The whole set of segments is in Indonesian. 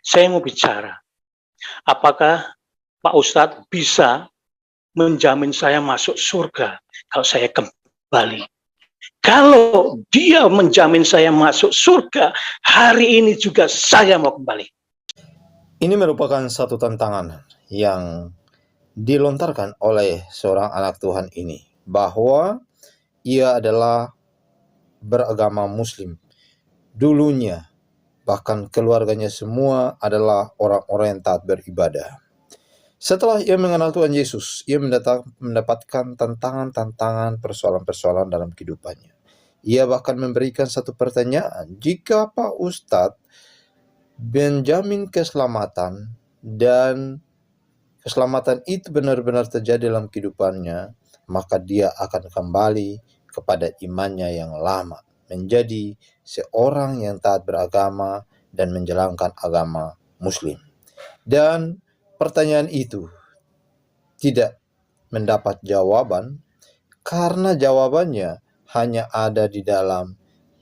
Saya mau bicara, apakah Pak Ustadz bisa menjamin saya masuk surga kalau saya kembali? Kalau dia menjamin saya masuk surga, hari ini juga saya mau kembali. Ini merupakan satu tantangan yang dilontarkan oleh seorang anak Tuhan ini, bahwa ia adalah beragama Muslim. Dulunya, bahkan keluarganya semua adalah orang-orang yang taat beribadah. Setelah ia mengenal Tuhan Yesus, ia mendapatkan tantangan-tantangan, persoalan-persoalan dalam kehidupannya. Ia bahkan memberikan satu pertanyaan, jika Pak Ustadz menjamin keselamatan dan keselamatan itu benar-benar terjadi dalam kehidupannya, maka dia akan kembali kepada imannya yang lama, menjadi seorang yang taat beragama dan menjalankan agama Muslim. Dan pertanyaan itu tidak mendapat jawaban karena jawabannya hanya ada di dalam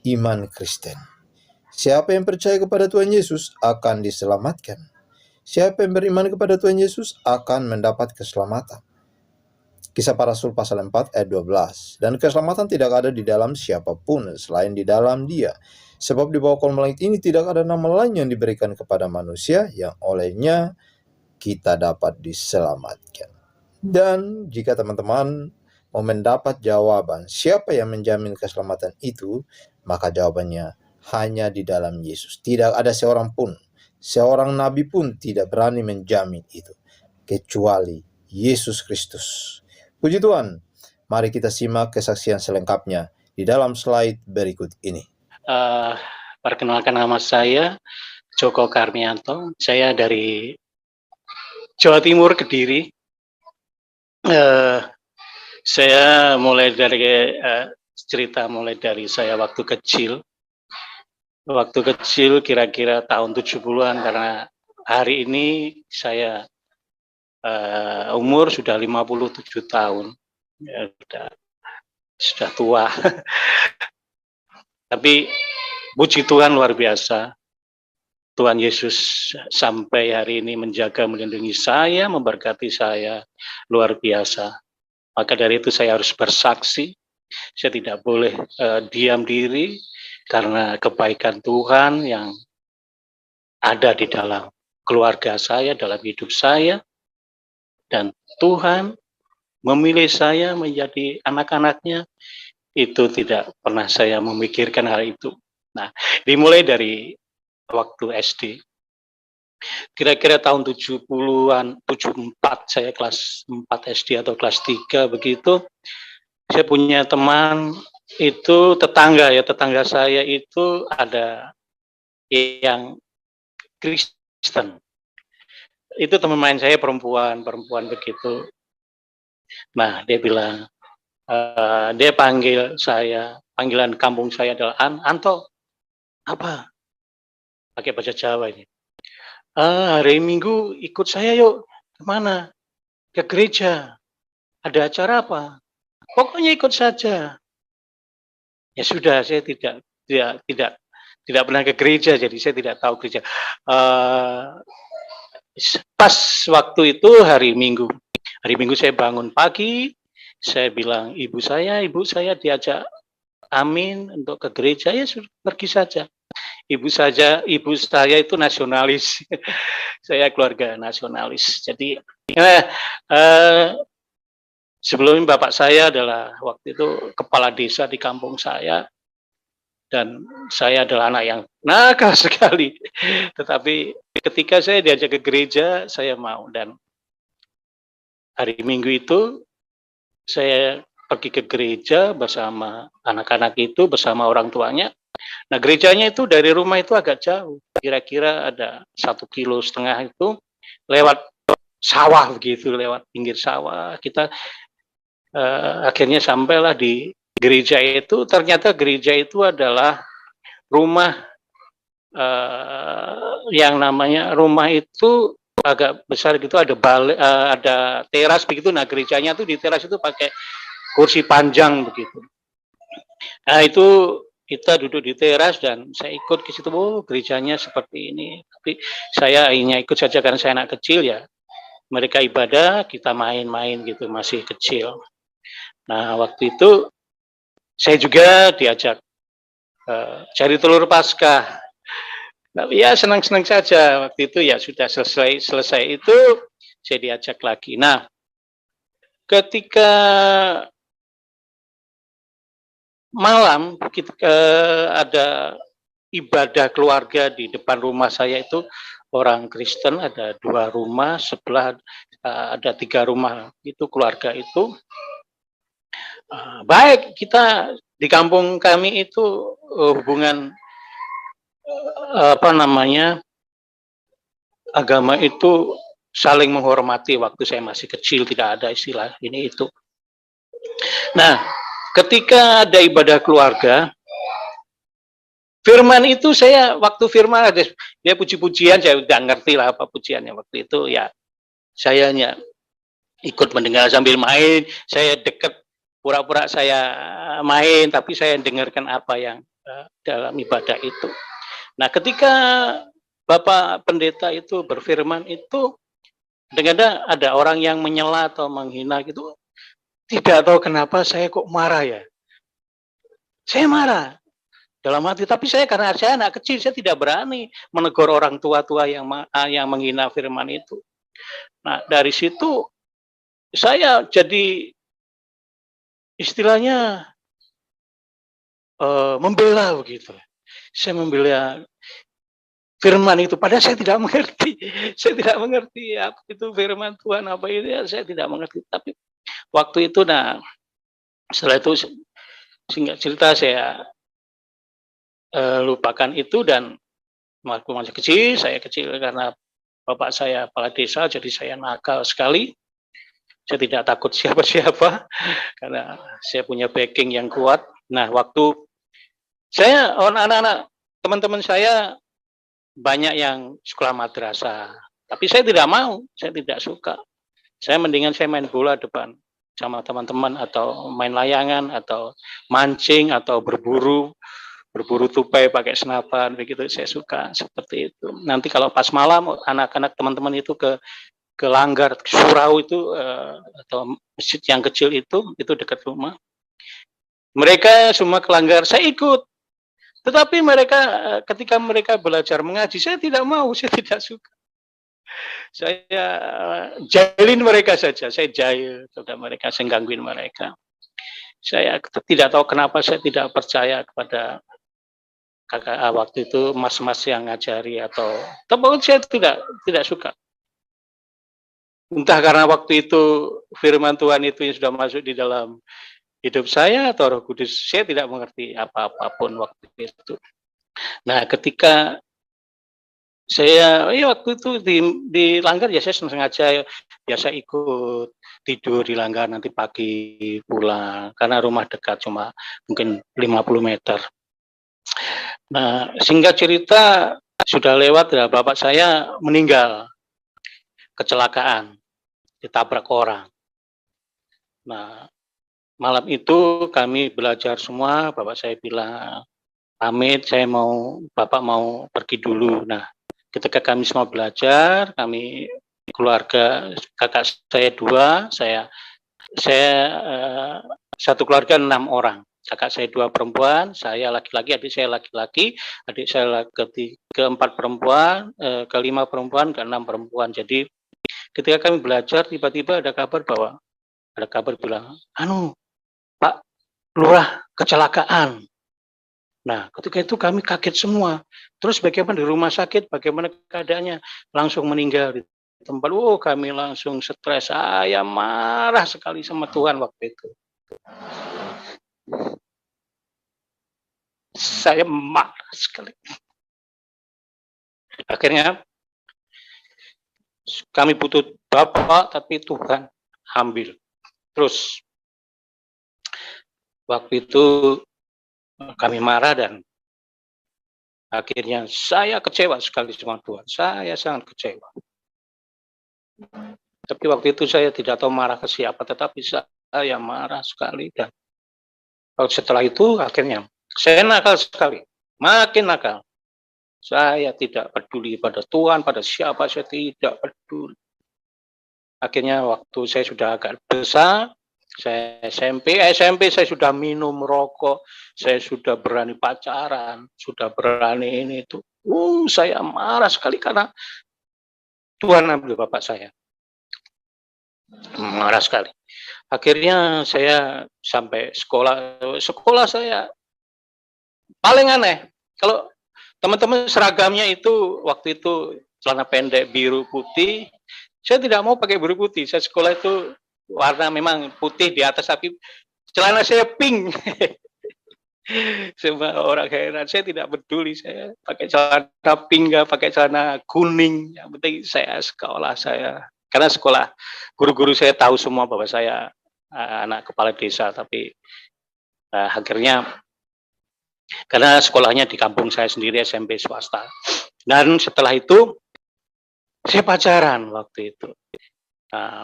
iman Kristen. Siapa yang percaya kepada Tuhan Yesus akan diselamatkan. Siapa yang beriman kepada Tuhan Yesus akan mendapat keselamatan. Kisah Para Rasul pasal 4 ayat 12. Dan keselamatan tidak ada di dalam siapapun selain di dalam Dia. Sebab di bawah kolom langit ini tidak ada nama lain yang diberikan kepada manusia yang olehnya kita dapat diselamatkan. Dan jika teman-teman mau mendapat jawaban siapa yang menjamin keselamatan itu, maka jawabannya hanya di dalam Yesus. Tidak ada seorang pun, seorang nabi pun tidak berani menjamin itu, kecuali Yesus Kristus. Puji Tuhan, mari kita simak kesaksian selengkapnya di dalam slide berikut ini. Perkenalkan, nama saya Joko Karmianto, saya dari Jawa Timur, Kediri. Saya mulai dari cerita mulai dari saya waktu kecil. Waktu kecil kira-kira tahun 70-an, karena hari ini saya umur sudah 57 tahun. Ya, sudah tua. Tapi puji Tuhan luar biasa. Tuhan Yesus sampai hari ini menjaga, melindungi saya, memberkati saya luar biasa. Maka dari itu saya harus bersaksi. Saya tidak boleh diam diri, karena kebaikan Tuhan yang ada di dalam keluarga saya, dalam hidup saya. Dan Tuhan memilih saya menjadi anak-anaknya, itu tidak pernah saya memikirkan hal itu. Nah, dimulai dari waktu SD. Kira-kira tahun 70-an, 74, saya kelas 4 SD atau kelas 3 begitu. Saya punya teman, itu tetangga saya itu ada yang Kristen. Itu teman main saya perempuan begitu. Nah, dia bilang, dia panggil saya, panggilan kampung saya adalah Anto. Apa? Pakai bahasa Jawa ini. Hari Minggu ikut saya yuk. Kemana? Ke gereja. Ada acara apa? Pokoknya ikut saja. Ya sudah, saya tidak pernah ke gereja, jadi saya tidak tahu gereja. Pas waktu itu hari Minggu saya bangun pagi, saya bilang ibu saya diajak Amin untuk ke gereja, ya sudah pergi saja. Ibu saya itu nasionalis. Saya keluarga nasionalis. Jadi sebelumnya bapak saya adalah waktu itu kepala desa di kampung saya, dan saya adalah anak yang nakal sekali. Tetapi ketika saya diajak ke gereja, saya mau. Dan hari Minggu itu saya pergi ke gereja bersama anak-anak itu, bersama orang tuanya. Nah, gerejanya itu dari rumah itu agak jauh, kira-kira ada 1,5 kilo itu, lewat sawah begitu, lewat pinggir sawah. Kita akhirnya sampailah di gereja itu. Ternyata gereja itu adalah rumah yang namanya rumah itu agak besar gitu, ada ada teras begitu. Nah, gerejanya tuh di teras itu pakai kursi panjang begitu. Nah, itu kita duduk di teras dan saya ikut ke situ, oh gerejanya seperti ini. Tapi saya hanya ikut saja karena saya anak kecil ya. Mereka ibadah, kita main-main gitu, masih kecil. Nah, waktu itu saya juga diajak cari telur Paskah. Nah, ya senang-senang saja waktu itu ya sudah selesai itu saya diajak lagi. Nah, ketika malam kita ada ibadah keluarga di depan rumah saya itu orang Kristen, ada 2 rumah, sebelah ada 3 rumah itu keluarga itu. Baik kita di kampung kami itu hubungan apa namanya agama itu saling menghormati. Waktu saya masih kecil tidak ada istilah ini itu. Nah, ketika ada ibadah keluarga, firman itu saya waktu firman ada dia puji-pujian, saya udah ngerti lah apa pujiannya waktu itu ya. Saya hanya ikut mendengar sambil main, saya dekat pura-pura saya main tapi saya dengarkan apa yang dalam ibadah itu. Nah, ketika Bapak Pendeta itu berfirman itu kadang-kadang ada orang yang menyela atau menghina gitu, tidak tahu kenapa saya kok marah ya. Saya marah dalam hati, tapi saya karena saya anak kecil, saya tidak berani menegur orang tua-tua yang menghina firman itu. Nah, dari situ saya jadi istilahnya membela begitu. Saya membela firman itu, padahal saya tidak mengerti. Saya tidak mengerti apa itu firman Tuhan, apa itu ya, saya tidak mengerti. Tapi waktu itu, nah setelah itu singkat cerita saya lupakan itu dan waktu masih kecil, saya kecil karena bapak saya kepala desa, jadi saya nakal sekali. Saya tidak takut siapa-siapa karena saya punya backing yang kuat. Nah, waktu saya anak-anak teman-teman saya banyak yang sekolah madrasah, tapi saya tidak mau, saya tidak suka. Saya mendingan saya main bola depan sama teman-teman atau main layangan atau mancing atau berburu tupai pakai senapan begitu, saya suka seperti itu. Nanti kalau pas malam anak-anak teman-teman itu ke Langgar Surau itu atau masjid yang kecil itu dekat rumah. Mereka semua ke Langgar, saya ikut. Tetapi mereka ketika mereka belajar mengaji, saya tidak mau, saya tidak suka. Saya jahilin mereka saja, saya jahil kepada mereka, saya gangguin mereka. Saya tidak tahu kenapa saya tidak percaya kepada kakak waktu itu mas-mas yang ngajari atau saya tidak suka. Entah karena waktu itu firman Tuhan itu yang sudah masuk di dalam hidup saya atau Roh Kudus, saya tidak mengerti apa-apapun waktu itu. Nah, ketika saya waktu itu di Langgar ya saya sengaja biasa ikut tidur di Langgar, nanti pagi pulang karena rumah dekat cuma mungkin 50 meter. Nah, singkat cerita sudah lewat ya, bapak saya meninggal kecelakaan, ditabrak orang. Nah, malam itu kami belajar semua, bapak saya bilang, pamit, bapak mau pergi dulu. Nah, ketika kami semua belajar, kami keluarga, kakak saya 2, saya satu keluarga 6 orang. Kakak saya 2 perempuan, saya laki-laki, adik saya laki-laki, adik saya keempat perempuan, kelima perempuan, keenam perempuan. Jadi ketika kami belajar, tiba-tiba ada kabar bilang, Pak Lurah kecelakaan. Nah, ketika itu kami kaget semua. Terus bagaimana di rumah sakit, bagaimana keadaannya? Langsung meninggal di tempat. Kami langsung stres. Saya marah sekali sama Tuhan waktu itu. Saya marah sekali. Akhirnya kami butuh Bapak, tapi Tuhan ambil. Terus waktu itu kami marah dan akhirnya saya kecewa sekali sama Tuhan. Saya sangat kecewa. Tapi waktu itu saya tidak tahu marah ke siapa, tetapi saya marah sekali. Dan setelah itu akhirnya Saya nakal sekali, makin nakal. Saya tidak peduli pada Tuhan, pada siapa, saya tidak peduli. Akhirnya waktu saya sudah agak besar, saya SMP saya sudah minum rokok, saya sudah berani pacaran, sudah berani ini itu. Saya marah sekali karena Tuhan ambil bapak saya. Marah sekali. Akhirnya saya sampai sekolah saya paling aneh. Kalau teman-teman seragamnya itu waktu itu celana pendek biru putih, saya tidak mau pakai biru putih. Saya sekolah itu warna memang putih di atas tapi celana saya pink. Semua orang heran, saya tidak peduli, saya pakai celana pink, nggak pakai celana kuning, yang penting saya sekolah saya. Karena sekolah, guru-guru saya tahu semua bahwa saya anak kepala desa, tapi akhirnya karena sekolahnya di kampung saya sendiri SMP swasta. Dan setelah itu saya pacaran waktu itu.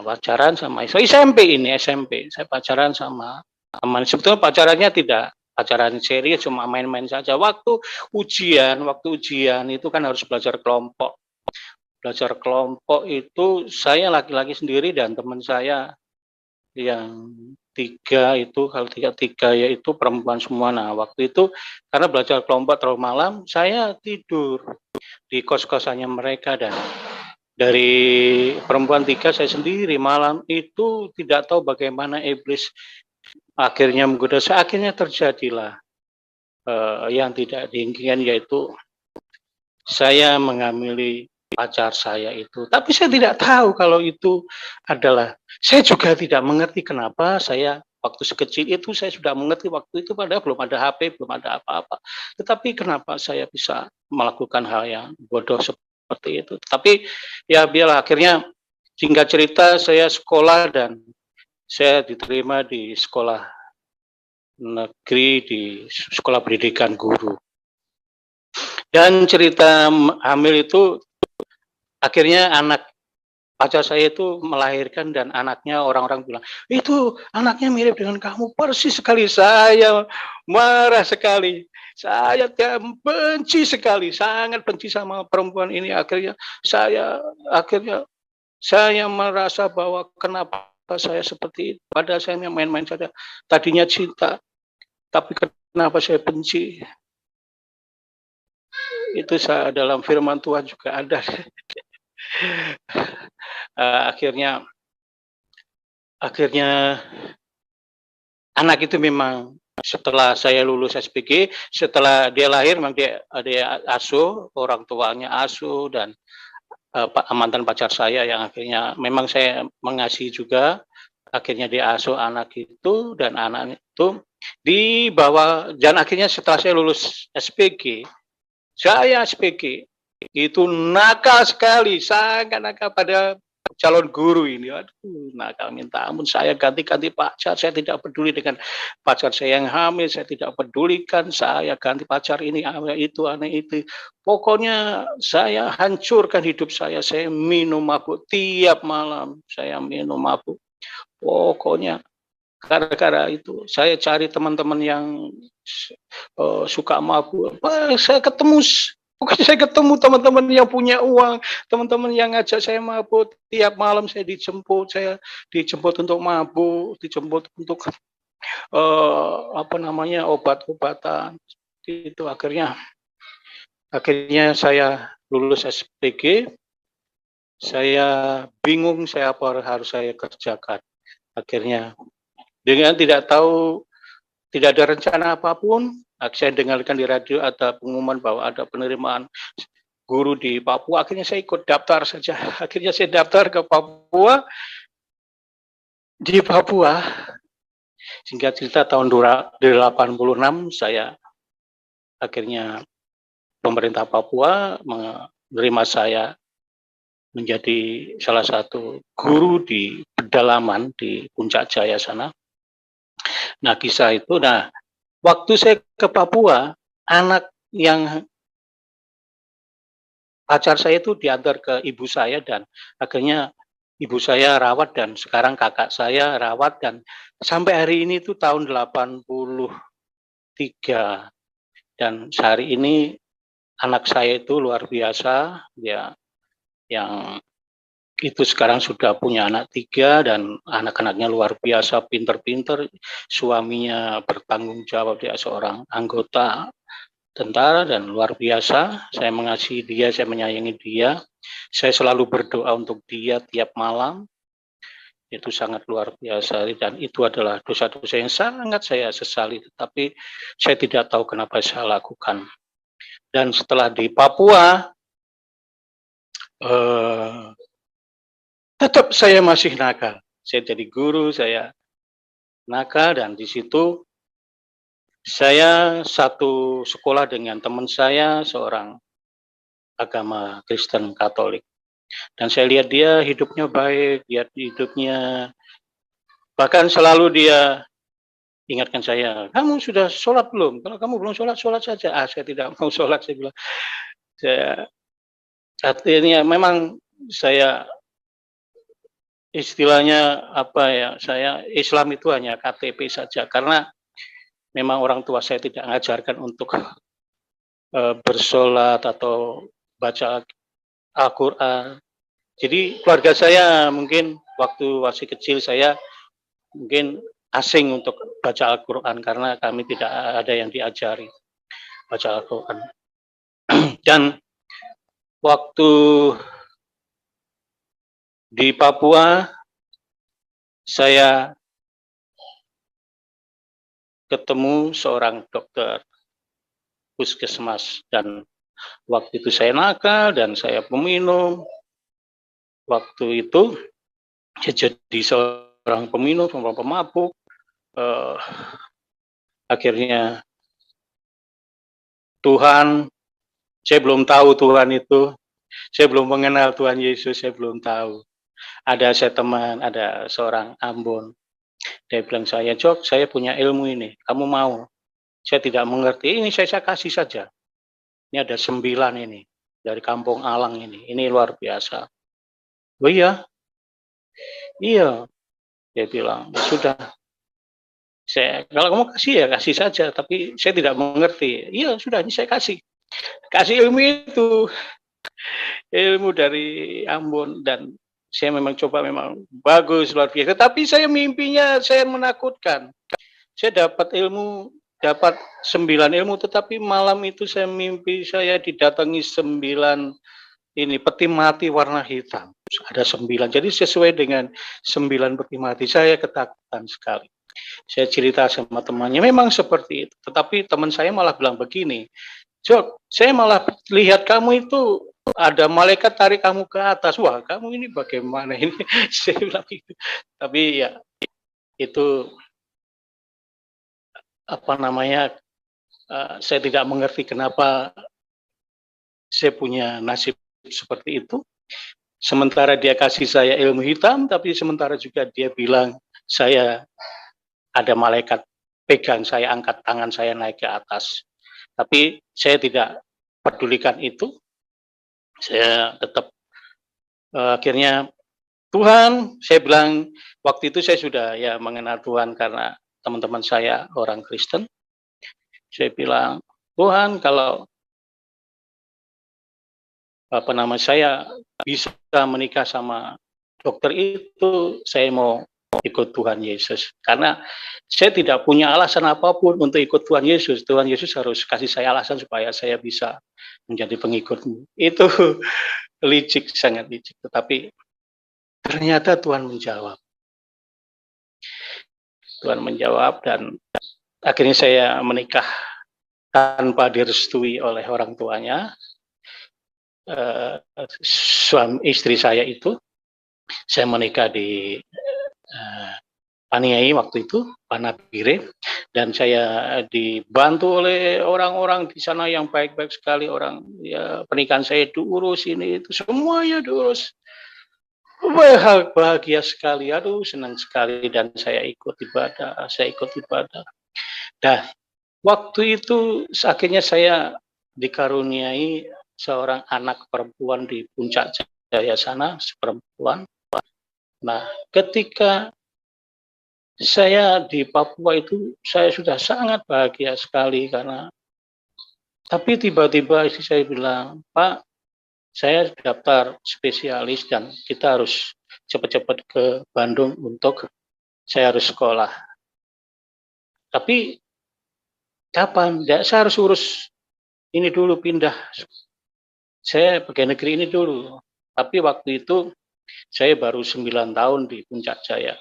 Pacaran sama SMP, saya pacaran sama teman. Sebetulnya pacarannya tidak pacaran serius, cuma main-main saja. Waktu ujian itu kan harus belajar kelompok. Belajar kelompok itu saya laki-laki sendiri dan teman saya yang tiga itu, kalau tiga yaitu perempuan semua. Nah, waktu itu karena belajar kelompok terlalu malam, saya tidur di kos-kosannya mereka dan dari perempuan tiga saya sendiri malam itu tidak tahu bagaimana iblis akhirnya menggoda saya. Akhirnya terjadilah yang tidak diinginkan, yaitu saya mengamili pacar saya itu. Tapi saya tidak tahu kalau itu adalah, saya juga tidak mengerti kenapa saya waktu sekecil itu saya sudah mengerti waktu itu padahal belum ada HP, belum ada apa-apa. Tetapi kenapa saya bisa melakukan hal yang bodoh seperti itu. Tapi ya biarlah, akhirnya singkat cerita saya sekolah dan saya diterima di sekolah negeri, di sekolah pendidikan guru. Dan cerita hamil itu akhirnya anak pacar saya itu melahirkan dan anaknya orang-orang bilang, itu anaknya mirip dengan kamu persis sekali. Saya marah sekali. Saya benci sekali, sangat benci sama perempuan ini. Akhirnya saya merasa bahwa kenapa saya seperti itu. Padahal saya main-main saja. Tadinya cinta, tapi kenapa saya benci? Itu dalam firman Tuhan juga ada. Akhirnya anak itu memang setelah saya lulus SPG, setelah dia lahir memang dia asuh, orang tuanya asuh, dan mantan pacar saya yang akhirnya memang saya mengasihi juga, akhirnya dia asuh anak itu, dan anak itu dibawa, dan akhirnya setelah saya lulus SPG itu nakal sekali, sangat nakal pada calon guru ini. Aduh, nakal minta ampun. Saya ganti-ganti pacar, saya tidak peduli dengan pacar saya yang hamil, saya tidak pedulikan, saya ganti pacar ini, aneh itu. Pokoknya saya hancurkan hidup saya minum mabuk tiap malam, saya minum mabuk. Pokoknya gara-gara itu saya cari teman-teman yang suka mabuk. Saya ketemu teman-teman yang punya uang, teman-teman yang ngajak saya mabuk. Tiap malam saya dijemput untuk mabuk, dijemput untuk obat-obatan. Itu akhirnya saya lulus SPG. Saya bingung apa harus saya kerjakan. Akhirnya dengan tidak ada rencana apapun, saya dengarkan di radio ada pengumuman bahwa ada penerimaan guru di Papua. Akhirnya saya ikut daftar saja. Akhirnya saya daftar ke Papua. Di Papua, singkat cerita tahun 86 saya akhirnya pemerintah Papua menerima saya menjadi salah satu guru di pedalaman di Puncak Jaya sana. Nah, kisah itu, waktu saya ke Papua, anak yang pacar saya itu diantar ke ibu saya, dan akhirnya ibu saya rawat, dan sekarang kakak saya rawat, dan sampai hari ini itu tahun 83 Dan sehari ini anak saya itu luar biasa, dia yang itu sekarang sudah punya anak 3 dan anak-anaknya luar biasa, pinter-pinter, suaminya bertanggung jawab, dia seorang anggota tentara dan luar biasa. Saya mengasihi dia, saya menyayangi dia, saya selalu berdoa untuk dia tiap malam. Itu sangat luar biasa dan itu adalah dosa-dosa yang sangat saya sesali, tetapi saya tidak tahu kenapa saya lakukan. Dan setelah di Papua, tetap saya masih nakal. Saya jadi guru, saya nakal, dan di situ saya satu sekolah dengan teman saya, seorang agama Kristen Katolik. Dan saya lihat dia hidupnya baik, dia hidupnya, bahkan selalu dia ingatkan saya, kamu sudah sholat belum? Kalau kamu belum sholat, sholat saja. Saya tidak mau sholat, saya bilang. Saya, artinya memang saya istilahnya apa ya, saya Islam itu hanya KTP saja, karena memang orang tua saya tidak mengajarkan untuk bersolat atau baca Al-Quran. Jadi keluarga saya mungkin waktu masih kecil saya mungkin asing untuk baca Al-Quran karena kami tidak ada yang diajari baca Al-Quran. Dan waktu di Papua saya ketemu seorang dokter puskesmas, dan waktu itu saya nakal dan saya peminum. Waktu itu saya jadi seorang peminum, seorang pemabuk. Akhirnya Tuhan, saya belum tahu Tuhan itu, saya belum mengenal Tuhan Yesus, saya belum tahu. Ada saya teman, ada seorang Ambon, dia bilang saya, Jok, saya punya ilmu ini, kamu mau? Saya tidak mengerti, ini saya kasih saja. Ini ada 9 ini, dari Kampung Alang ini luar biasa. Oh iya, iya, dia bilang, ya sudah. Saya, kalau kamu kasih ya kasih saja, tapi saya tidak mengerti. Iya sudah, ini saya kasih ilmu itu, ilmu dari Ambon, dan saya memang coba, memang bagus, luar biasa. Tapi saya mimpinya saya menakutkan. Saya dapat 9 ilmu, tetapi malam itu saya mimpi saya didatangi 9 ini peti mati warna hitam. Ada 9, jadi sesuai dengan 9 peti mati. Saya ketakutan sekali. Saya cerita sama temannya, memang seperti itu. Tetapi teman saya malah bilang begini, Jok, saya malah lihat kamu itu ada malaikat tarik kamu ke atas. Wah, kamu ini bagaimana ini? Saya bilang gitu. Tapi ya itu apa namanya? Saya tidak mengerti kenapa saya punya nasib seperti itu. Sementara dia kasih saya ilmu hitam, tapi sementara juga dia bilang saya ada malaikat pegang saya, angkat tangan saya naik ke atas. Tapi saya tidak pedulikan itu. Saya tetap akhirnya Tuhan, saya bilang waktu itu saya sudah ya mengenal Tuhan karena teman-teman saya orang Kristen. Saya bilang, Tuhan, kalau saya bisa menikah sama dokter itu, saya mau ikut Tuhan Yesus. Karena saya tidak punya alasan apapun untuk ikut Tuhan Yesus. Tuhan Yesus harus kasih saya alasan supaya saya bisa menjadi pengikutmu. Itu licik, sangat licik. Tetapi ternyata Tuhan menjawab. Tuhan menjawab, dan akhirnya saya menikah tanpa direstui oleh orang tuanya. Suami istri saya itu, saya menikah di Paniai waktu itu, Panabire, dan saya dibantu oleh orang-orang di sana yang baik-baik sekali. Orang ya, pernikahan saya diurus, ini itu semuanya diurus. Bahagia sekali, aduh senang sekali, dan saya ikut ibadah. Nah, waktu itu akhirnya saya dikaruniai seorang anak perempuan di Puncak Jaya sana, perempuan. Nah, ketika saya di Papua itu, saya sudah sangat bahagia sekali karena Tapi tiba-tiba istri saya bilang, "Pak, saya daftar spesialis dan kita harus cepat-cepat ke Bandung untuk saya harus sekolah. Tapi kapan? Ya, saya harus urus ini dulu pindah. Saya pegawai negeri ini dulu." Tapi waktu itu saya baru 9 tahun di Puncak Jaya.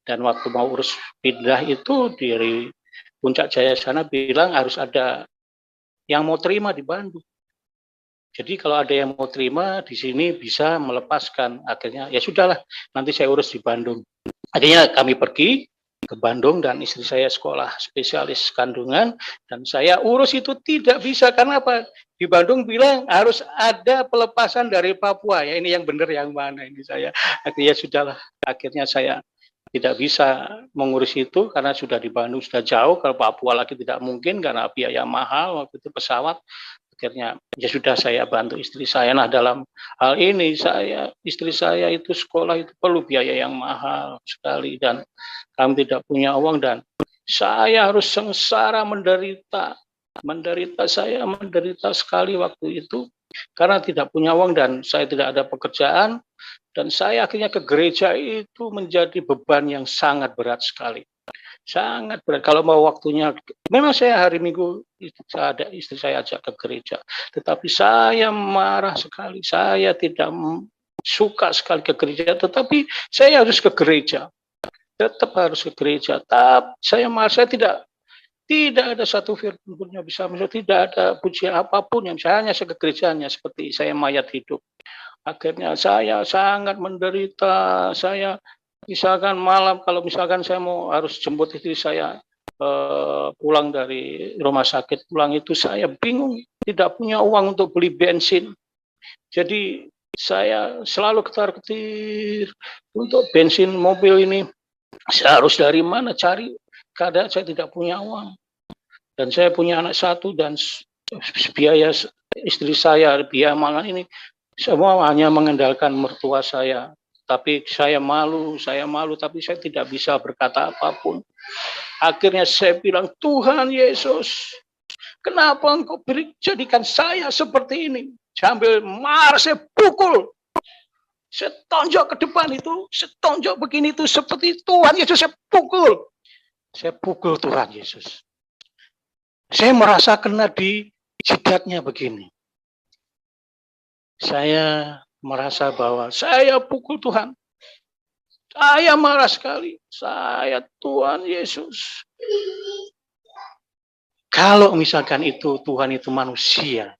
Dan waktu mau urus pindah itu dari Puncak Jaya sana bilang harus ada yang mau terima di Bandung. Jadi kalau ada yang mau terima di sini bisa melepaskan. Akhirnya ya sudahlah, nanti saya urus di Bandung. Akhirnya kami pergi ke Bandung dan istri saya sekolah spesialis kandungan dan saya urus itu tidak bisa karena apa? Di Bandung bilang harus ada pelepasan dari Papua. Ya ini yang benar yang mana ini saya. Akhirnya sudahlah. Akhirnya saya tidak bisa mengurus itu karena sudah di Bandung sudah jauh, kalau Papua lagi tidak mungkin karena biaya mahal waktu itu pesawat. Akhirnya ya sudah saya bantu istri saya. Nah dalam hal ini istri saya itu sekolah itu perlu biaya yang mahal sekali dan kami tidak punya uang dan saya harus sengsara menderita saya menderita sekali waktu itu karena tidak punya uang dan saya tidak ada pekerjaan dan saya akhirnya ke gereja itu menjadi beban yang sangat berat sekali. Sangat berat. Kalau mau waktunya, memang saya hari Minggu ada istri saya ajak ke gereja. Tetapi saya marah sekali. Saya tidak suka sekali ke gereja. Tetapi saya harus ke gereja. Tetap harus ke gereja. Tapi saya marah. Saya tidak ada satu firman pun yang bisa masuk. Tidak ada pujian apapun yang saya hanya ke gerejanya seperti saya mayat hidup. Akhirnya saya sangat menderita. Saya misalkan malam kalau misalkan saya mau harus jemput istri saya pulang dari rumah sakit pulang itu saya bingung tidak punya uang untuk beli bensin. Jadi saya selalu ketar-ketir untuk bensin mobil ini. Saya harus dari mana cari? Kadang saya tidak punya uang. Dan saya punya anak satu dan biaya istri saya, biaya makan ini semua hanya mengandalkan mertua saya. Tapi saya malu, tapi saya tidak bisa berkata apapun. Akhirnya saya bilang, Tuhan Yesus, kenapa engkau jadikan saya seperti ini? Sambil marah, saya pukul. Saya tonjok ke depan itu, saya tonjok begini itu, seperti Tuhan Yesus, saya pukul. Saya pukul Tuhan Yesus. Saya merasa kena di jidatnya begini. Saya merasa bahwa saya pukul Tuhan. Saya marah sekali. Saya Tuhan Yesus. Kalau misalkan itu Tuhan itu manusia,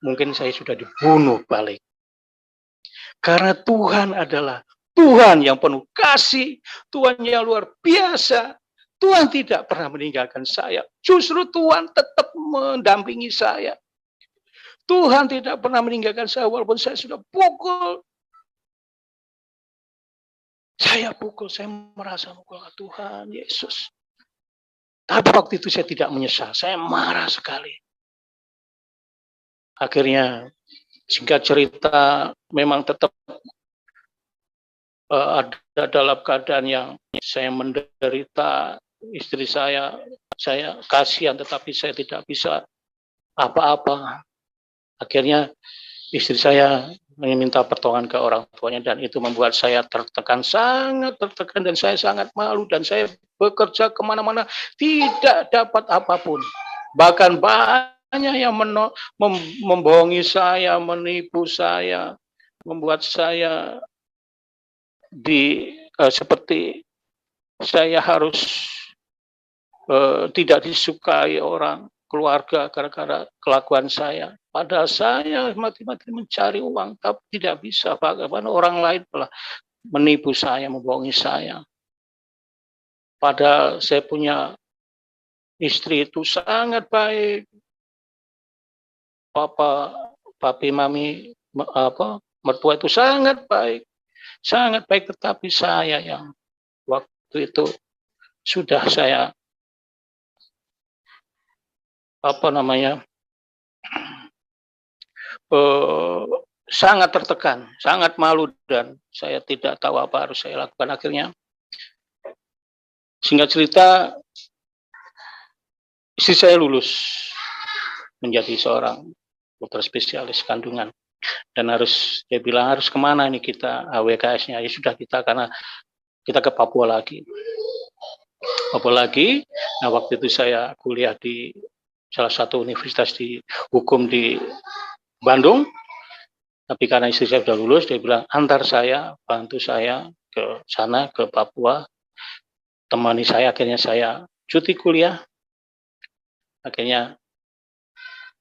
mungkin saya sudah dibunuh balik. Karena Tuhan adalah Tuhan yang penuh kasih, Tuhan yang luar biasa. Tuhan tidak pernah meninggalkan saya. Justru Tuhan tetap mendampingi saya. Tuhan tidak pernah meninggalkan saya walaupun saya sudah pukul. Saya merasa pukul Tuhan Yesus. Tapi waktu itu saya tidak menyesal, saya marah sekali. Akhirnya singkat cerita memang tetap ada dalam keadaan yang saya menderita, istri saya kasihan tetapi saya tidak bisa apa-apa. Akhirnya istri saya meminta pertolongan ke orang tuanya dan itu membuat saya tertekan, sangat tertekan dan saya sangat malu dan saya bekerja kemana-mana tidak dapat apapun. Bahkan banyak yang membohongi saya, menipu saya, membuat saya seperti saya harus tidak disukai orang keluarga gara-gara kelakuan saya. Padahal saya mati-mati mencari uang, tapi tidak bisa. Bagaimana orang lain telah menipu saya, membohongi saya. Padahal saya punya istri itu sangat baik. Papi, mami, mertua itu sangat baik. Sangat baik, tetapi saya yang waktu itu sudah saya sangat tertekan, sangat malu dan saya tidak tahu apa harus saya lakukan. Akhirnya singkat cerita istri saya lulus menjadi seorang dokter spesialis kandungan. Dan dia bilang harus kemana nih kita WKS-nya? Ya sudah, karena kita ke Papua lagi. Nah waktu itu saya kuliah di salah satu universitas di hukum di Bandung. Tapi karena istri saya sudah lulus, dia bilang bantu saya ke sana, ke Papua. Temani saya, akhirnya saya cuti kuliah. Akhirnya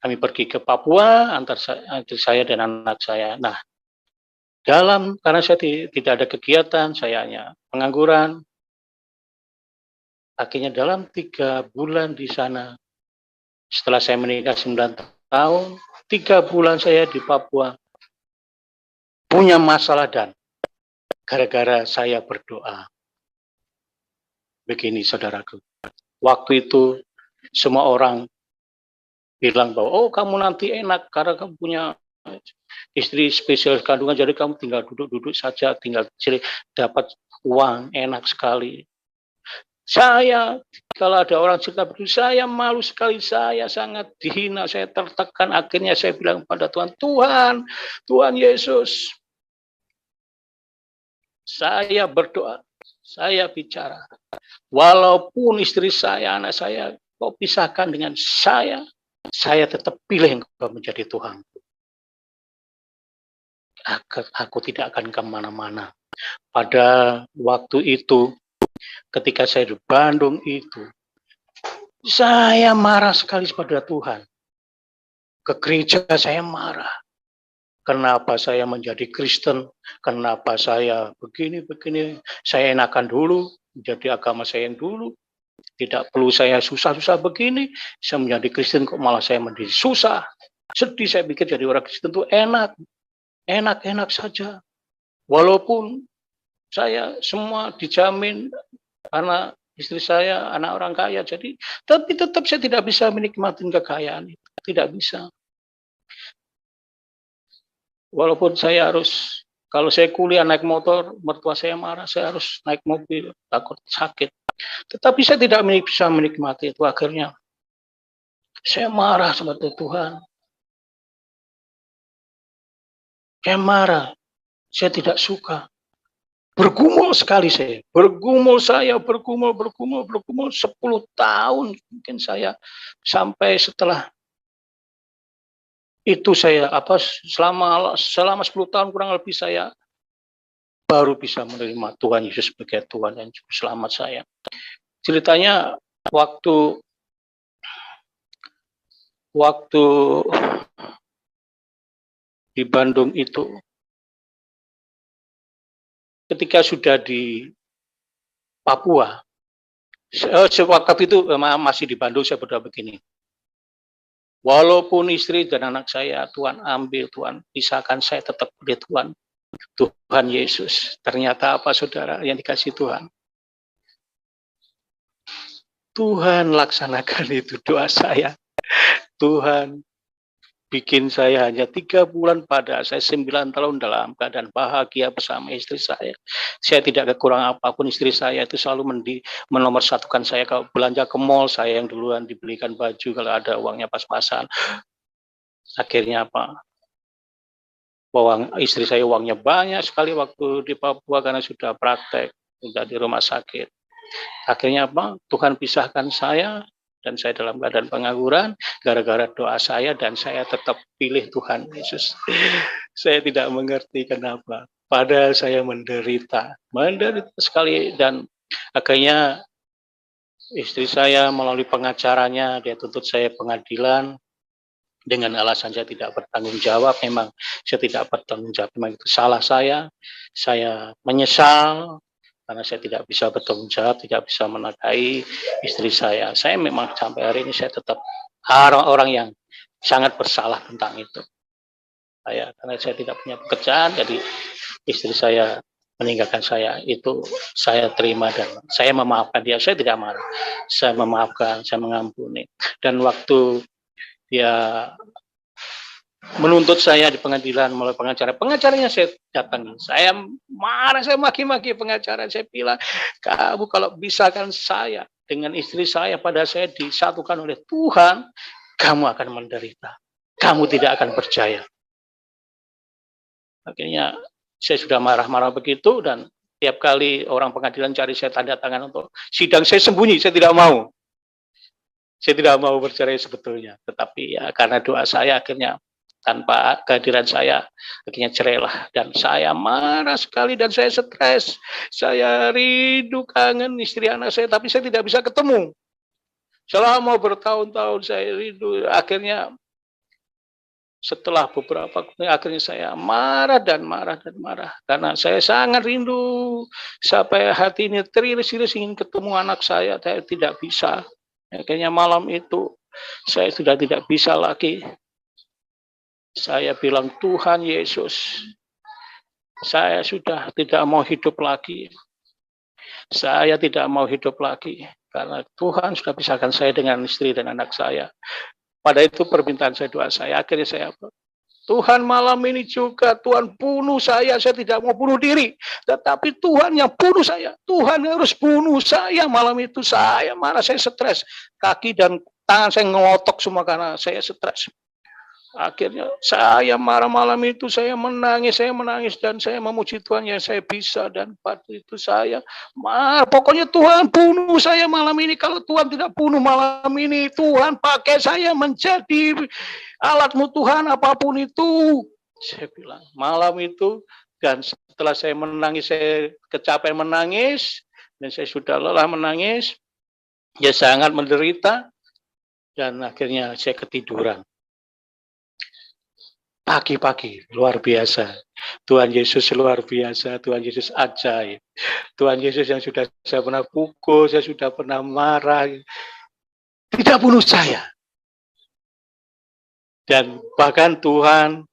kami pergi ke Papua, antar saya dan anak saya. Nah, karena saya tidak ada kegiatan, saya hanya pengangguran. Akhirnya dalam 3 bulan di sana, setelah saya menikah 9 tahun, 3 bulan saya di Papua, punya masalah dan gara-gara saya berdoa. Begini saudaraku, waktu itu semua orang bilang bahwa oh kamu nanti enak karena kamu punya istri spesialis kandungan, jadi kamu tinggal duduk-duduk saja, tinggal dapat uang enak sekali. Saya, kalau ada orang cerita begitu, saya malu sekali, saya sangat dihina, saya tertekan. Akhirnya saya bilang pada Tuhan Yesus, saya berdoa, saya bicara. Walaupun istri saya, anak saya, kau pisahkan dengan saya tetap pilih Engkau menjadi Tuhan. Aku tidak akan kemana-mana. Pada waktu itu, ketika saya di Bandung itu, saya marah sekali kepada Tuhan. Ke gereja saya marah. Kenapa saya menjadi Kristen? Kenapa saya begini? Saya enakan dulu, menjadi agama saya yang dulu. Tidak perlu saya susah-susah begini. Saya menjadi Kristen kok malah saya menjadi susah. Sedih, saya pikir jadi orang Kristen itu enak saja. Walaupun saya semua dijamin karena istri saya anak orang kaya, tapi tetap saya tidak bisa menikmati kekayaan itu, tidak bisa. Walaupun saya harus, kalau saya kuliah naik motor, mertua saya marah, saya harus naik mobil, takut sakit. Tetapi saya tidak bisa menikmati itu. Akhirnya saya marah seperti Tuhan. Saya marah, saya tidak suka. Bergumul sekali saya. Bergumul 10 tahun mungkin saya, sampai setelah itu saya selama 10 tahun kurang lebih saya baru bisa menerima Tuhan Yesus sebagai Tuhan dan Juru Selamat saya. Ceritanya waktu di Bandung itu, ketika sudah di Papua, waktu itu masih di Bandung, saya berdoa begini, walaupun istri dan anak saya Tuhan ambil, Tuhan pisahkan, saya tetap pilih Tuhan Yesus. Ternyata apa saudara yang dikasih Tuhan? Tuhan laksanakan itu doa saya. Tuhan bikin saya hanya 3 bulan, pada saya 9 tahun dalam keadaan bahagia bersama istri saya. Saya tidak kekurangan apapun. Istri saya itu selalu menomorsatukan saya. Kalau belanja ke mall, saya yang duluan dibelikan baju kalau ada uangnya pas-pasan. Akhirnya istri saya uangnya banyak sekali waktu di Papua karena sudah praktek, sudah di rumah sakit. Akhirnya Tuhan pisahkan saya dan saya dalam keadaan pengangguran gara-gara doa saya, dan saya tetap pilih Tuhan Yesus. Saya tidak mengerti kenapa. Padahal saya menderita sekali, dan akhirnya istri saya melalui pengacaranya, dia tuntut saya pengadilan dengan alasan saya tidak bertanggung jawab. Memang saya tidak bertanggung jawab, memang itu salah saya menyesal karena saya tidak bisa bertanggung jawab, tidak bisa menafkahi istri saya. Saya memang sampai hari ini saya tetap orang yang sangat bersalah tentang itu. Karena saya tidak punya pekerjaan, jadi istri saya meninggalkan saya, itu saya terima dan saya memaafkan dia. Saya tidak marah, saya memaafkan, saya mengampuni. Dan waktu dia menuntut saya di pengadilan melalui pengacaranya saya datangi, saya marah, saya maki-maki pengacara. Saya bilang, kamu kalau bisahkan saya dengan istri saya, pada saya disatukan oleh Tuhan, kamu akan menderita. Kamu tidak akan berjaya. Akhirnya saya sudah marah-marah begitu, dan tiap kali orang pengadilan cari saya tanda tangan untuk sidang, saya sembunyi, saya tidak mau. Saya tidak mau bercerai sebetulnya, tetapi ya karena doa saya akhirnya tanpa kehadiran saya akhirnya cerailah, dan saya marah sekali dan saya stres. Saya rindu, kangen istri anak saya, tapi saya tidak bisa ketemu. Selama bertahun-tahun saya rindu. Akhirnya setelah beberapa akhirnya saya marah dan marah dan marah karena saya sangat rindu, sampai hati ini teriris-iris ingin ketemu anak saya tidak bisa. Akhirnya malam itu saya sudah tidak bisa lagi. Saya bilang, Tuhan Yesus, saya sudah tidak mau hidup lagi. Saya tidak mau hidup lagi karena Tuhan sudah pisahkan saya dengan istri dan anak saya. Pada itu permintaan saya, doa saya. Akhirnya saya, Tuhan malam ini juga Tuhan bunuh saya tidak mau bunuh diri. Tetapi Tuhan yang bunuh saya. Tuhan harus bunuh saya malam itu. Saya marah, saya stres. Kaki dan tangan saya ngelotok semua karena saya stres. Akhirnya saya marah malam itu, saya menangis dan saya memuji Tuhan yang saya bisa. Dan pada itu saya marah, pokoknya Tuhan bunuh saya malam ini. Kalau Tuhan tidak bunuh malam ini, Tuhan pakai saya menjadi alatmu Tuhan, apapun itu. Saya bilang malam itu, dan setelah saya menangis, saya kecapean menangis, dan saya sudah lelah menangis, ya sangat menderita, dan akhirnya saya ketiduran. Pagi-pagi, luar biasa. Tuhan Yesus luar biasa, Tuhan Yesus ajaib. Tuhan Yesus yang sudah saya pernah pukul, saya sudah pernah marah, tidak bunuh saya. Dan bahkan Tuhan,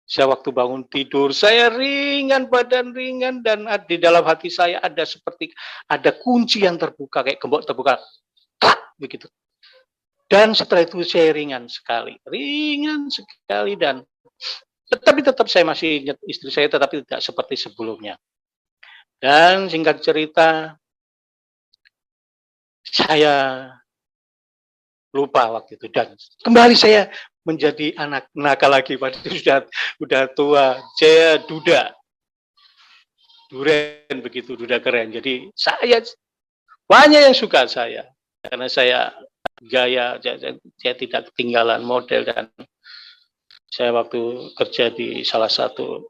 saya waktu bangun tidur, saya ringan, badan ringan, dan di dalam hati saya ada seperti ada kunci yang terbuka, kayak gembok terbuka, klak, begitu. Dan setelah itu saya ringan sekali, dan tetapi tetap saya masih ingat istri saya, tetapi tidak seperti sebelumnya. Dan singkat cerita, saya lupa waktu itu, dan kembali saya menjadi anak nakal lagi. Padahal sudah tua, saya duren begitu, duda keren. Jadi saya banyak yang suka saya karena saya gaya, saya tidak ketinggalan model. Dan saya waktu kerja di salah satu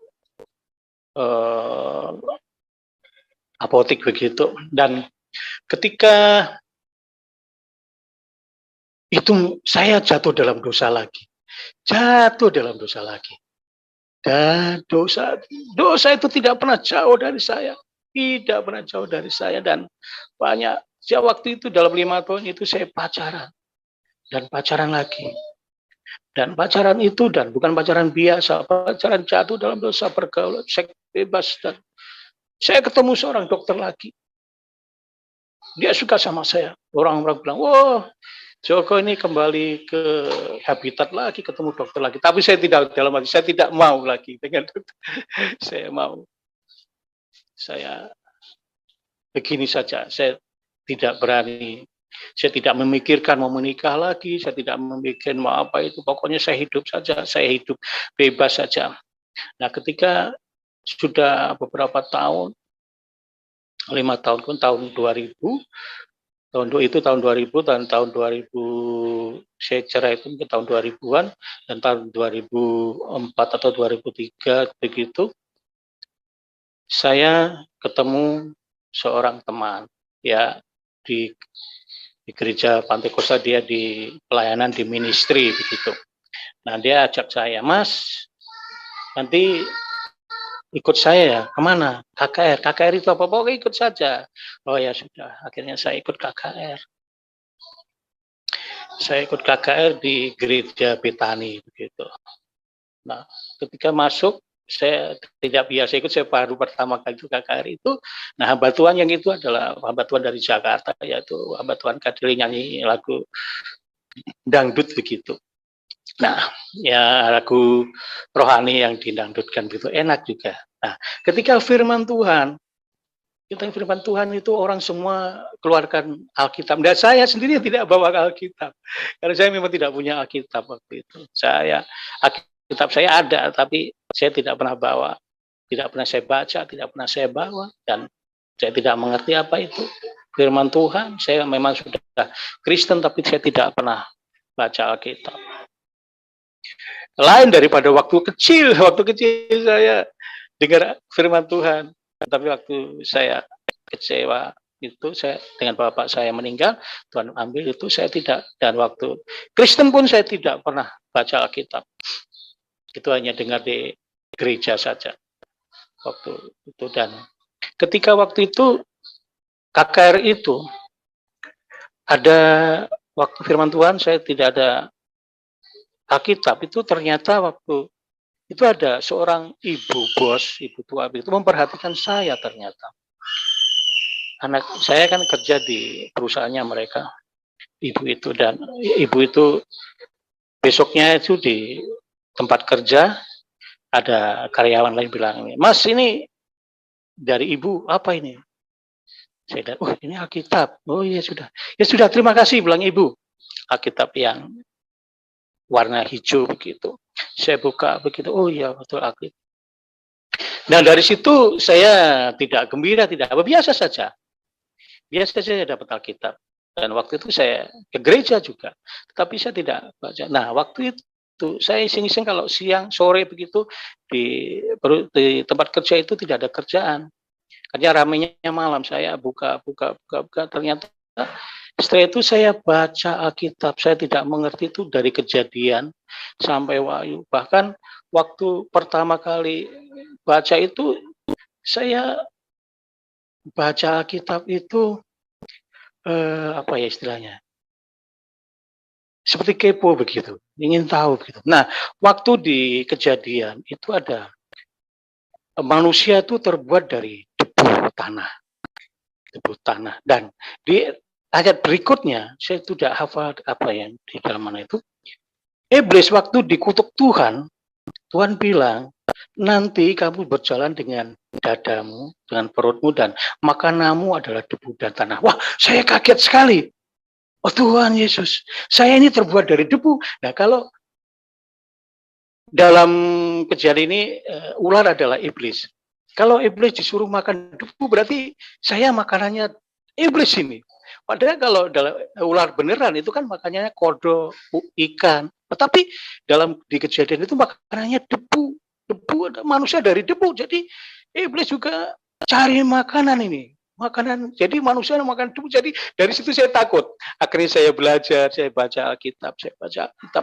apotek begitu, dan ketika itu saya jatuh dalam dosa lagi, dan dosa itu tidak pernah jauh dari saya, dan banyak. Waktu itu dalam 5 tahun itu saya pacaran lagi. Dan pacaran itu, dan bukan pacaran biasa, pacaran jatuh dalam dosa, pergaulan seks bebas. Dan saya ketemu seorang dokter lagi. Dia suka sama saya. Orang-orang bilang, wah, Joko ini kembali ke habitat lagi, ketemu dokter lagi. Tapi saya tidak, dalam hati saya tidak mau lagi dengan dokter. Saya begini saja, saya tidak berani. Saya tidak memikirkan mau menikah lagi, saya tidak memikirkan mau apa itu. Pokoknya saya hidup saja, saya hidup bebas saja. Nah, ketika sudah beberapa tahun, 5 tahun pun, tahun 2000, tahun 2000, dan tahun 2000 saya cerai itu mungkin tahun 2000-an, dan tahun 2004 atau 2003 begitu, saya ketemu seorang teman, ya, di gereja Pantai Kosta. Dia di pelayanan di ministry begitu. Nah, dia ajak saya, Mas, nanti ikut saya ya, kemana? KKR itu apa? Pokoknya ikut saja. Oh ya sudah, akhirnya saya ikut KKR. Saya ikut KKR di gereja Betani begitu. Nah, ketika masuk, saya tidak biasa ikut, saya baru pertama kali itu KKR itu. Nah, hamba Tuhan yang itu adalah hamba Tuhan dari Jakarta, yaitu hamba Tuhan Kadili, nyanyi lagu dangdut begitu. Nah, ya lagu rohani yang didangdutkan begitu enak juga. Nah, ketika firman Tuhan Tentang firman Tuhan itu orang semua keluarkan Alkitab. Dan saya sendiri tidak bawa Alkitab. Karena saya memang tidak punya Alkitab waktu itu. Alkitab saya ada, tapi saya tidak pernah bawa. Tidak pernah saya baca, tidak pernah saya bawa. Dan saya tidak mengerti apa itu firman Tuhan. Saya memang sudah Kristen, tapi saya tidak pernah baca Alkitab. Lain daripada waktu kecil saya dengar firman Tuhan. Tapi waktu saya kecewa itu, saya dengan bapak saya meninggal, Tuhan ambil itu, saya tidak. Dan waktu Kristen pun saya tidak pernah baca Alkitab. Itu hanya dengar di gereja saja waktu itu. Dan ketika waktu itu KKR itu ada waktu firman Tuhan, saya tidak ada Alkitab. Itu ternyata waktu itu ada seorang ibu bos, ibu tua itu memperhatikan saya ternyata. Anak saya kan kerja di perusahaannya mereka, ibu itu, dan ibu itu besoknya itu di tempat kerja ada karyawan lain bilang, Mas ini dari ibu, apa ini? Saya bilang, oh ini Alkitab. Oh iya sudah, ya sudah terima kasih, bilang ibu. Alkitab yang warna hijau begitu. Saya buka begitu, oh iya betul Alkitab. Dan dari situ saya tidak gembira, tidak apa, biasa saja. Biasa saja dapat Alkitab. Dan waktu itu saya ke gereja juga, tapi saya tidak baca. Nah waktu itu saya iseng-iseng kalau siang, sore begitu di tempat kerja itu tidak ada kerjaan. Karena ramainya malam, saya buka, ternyata setelah itu saya baca Alkitab. Saya tidak mengerti itu dari Kejadian sampai Wahyu. Bahkan waktu pertama kali baca itu, saya baca Alkitab itu apa ya istilahnya? Seperti kepo begitu, ingin tahu begitu. Nah, waktu di Kejadian itu ada manusia itu terbuat dari debu tanah. Dan di ayat berikutnya, saya tidak hafal apa yang di dalam mana itu. Iblis waktu dikutuk Tuhan, Tuhan bilang, nanti kamu berjalan dengan dadamu, dengan perutmu, dan makananmu adalah debu dan tanah. Wah, saya kaget sekali. Oh Tuhan Yesus, saya ini terbuat dari debu. Nah kalau dalam kejadian ini ular adalah iblis. Kalau iblis disuruh makan debu, berarti saya makanannya iblis ini. Padahal kalau ular beneran itu kan makanannya kodok, ikan. Tetapi di kejadian itu makanannya debu. Manusia dari debu. Jadi iblis juga cari makanan ini. Jadi manusia makan debu. Jadi dari situ saya takut. Akhirnya saya belajar, saya baca Alkitab.